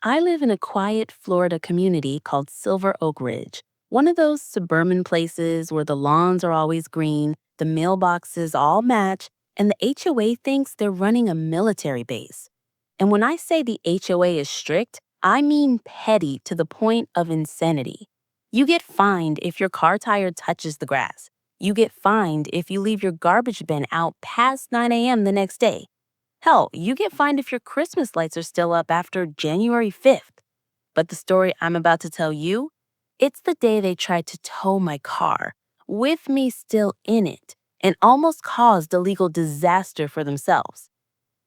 I live in a quiet Florida community called Silver Oak Ridge, one of those suburban places where the lawns are always green, the mailboxes all match, and the HOA thinks they're running a military base. And when I say the HOA is strict, I mean petty to the point of insanity. You get fined if your car tire touches the grass. You get fined if you leave your garbage bin out past 9 a.m. the next day. Hell, you get fined if your Christmas lights are still up after January 5th. But the story I'm about to tell you, it's the day they tried to tow my car, with me still in it, and almost caused a legal disaster for themselves.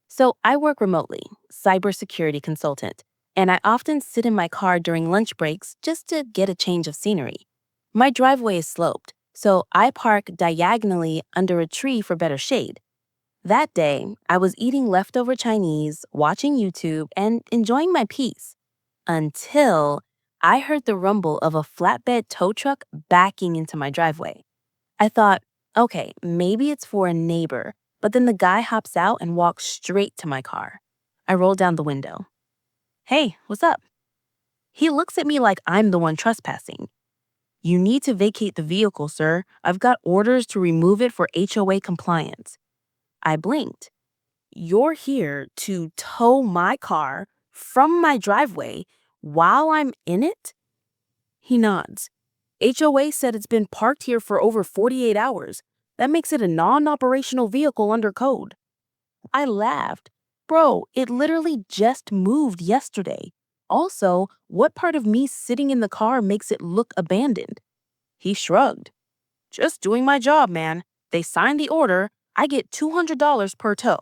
So I work remotely, cybersecurity consultant, and I often sit in my car during lunch breaks just to get a change of scenery. My driveway is sloped, so I park diagonally under a tree for better shade. That day, I was eating leftover Chinese, watching YouTube, and enjoying my peace until I heard the rumble of a flatbed tow truck backing into my driveway. I thought, okay, maybe it's for a neighbor, but then the guy hops out and walks straight to my car. I roll down the window. Hey, what's up? He looks at me like I'm the one trespassing. You need to vacate the vehicle, sir. I've got orders to remove it for HOA compliance. I blinked. You're here to tow my car from my driveway while I'm in it? He nods. HOA said it's been parked here for over 48 hours. That makes it a non-operational vehicle under code. I laughed. Bro, it literally just moved yesterday. Also, what part of me sitting in the car makes it look abandoned? He shrugged. Just doing my job, man. They signed the order. I get $200 per tow.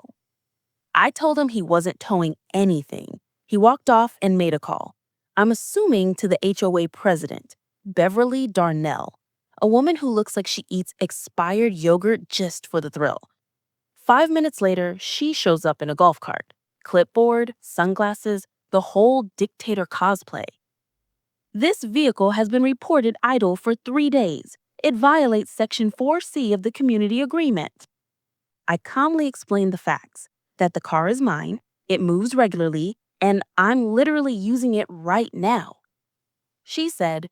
I told him he wasn't towing anything. He walked off and made a call. I'm assuming to the HOA president, Beverly Darnell, a woman who looks like she eats expired yogurt just for the thrill. 5 minutes later, she shows up in a golf cart, clipboard, sunglasses, the whole dictator cosplay. This vehicle has been reported idle for 3 days. It violates Section 4C of the community agreement. I calmly explained the facts, that the car is mine, it moves regularly, and I'm literally using it right now. She said,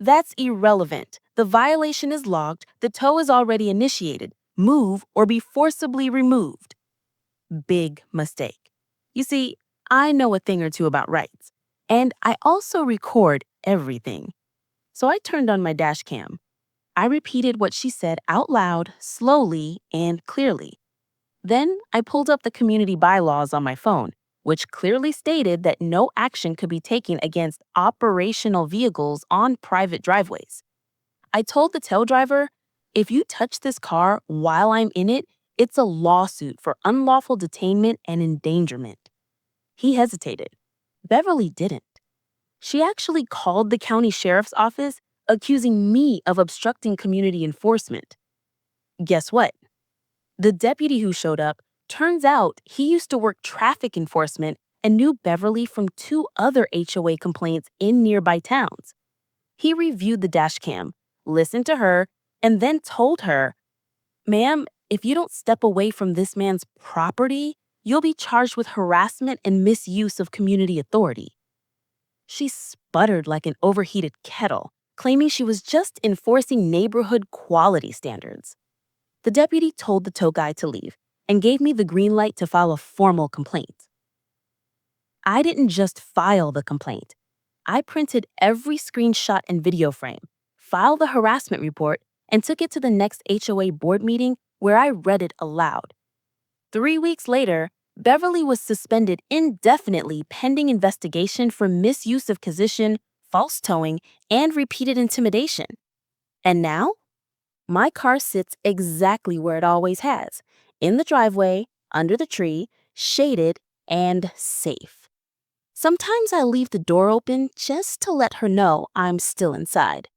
that's irrelevant. The violation is logged, the tow is already initiated. Move or be forcibly removed. Big mistake. You see, I know a thing or two about rights, and I also record everything. So I turned on my dash cam. I repeated what she said out loud, slowly, and clearly. Then I pulled up the community bylaws on my phone, which clearly stated that no action could be taken against operational vehicles on private driveways. I told the tow driver, if you touch this car while I'm in it, it's a lawsuit for unlawful detainment and endangerment. He hesitated. Beverly didn't. She actually called the county sheriff's office, accusing me of obstructing community enforcement. Guess what? The deputy who showed up, turns out he used to work traffic enforcement and knew Beverly from 2 other HOA complaints in nearby towns. He reviewed the dash cam, listened to her, and then told her, ma'am, if you don't step away from this man's property, you'll be charged with harassment and misuse of community authority. She sputtered like an overheated kettle, claiming she was just enforcing neighborhood quality standards. The deputy told the tow guy to leave and gave me the green light to file a formal complaint. I didn't just file the complaint. I printed every screenshot and video frame, filed the harassment report, and took it to the next HOA board meeting where I read it aloud. 3 weeks later, Beverly was suspended indefinitely pending investigation for misuse of position, false towing, and repeated intimidation. And now? My car sits exactly where it always has, in the driveway, under the tree, shaded, and safe. Sometimes I leave the door open just to let her know I'm still inside.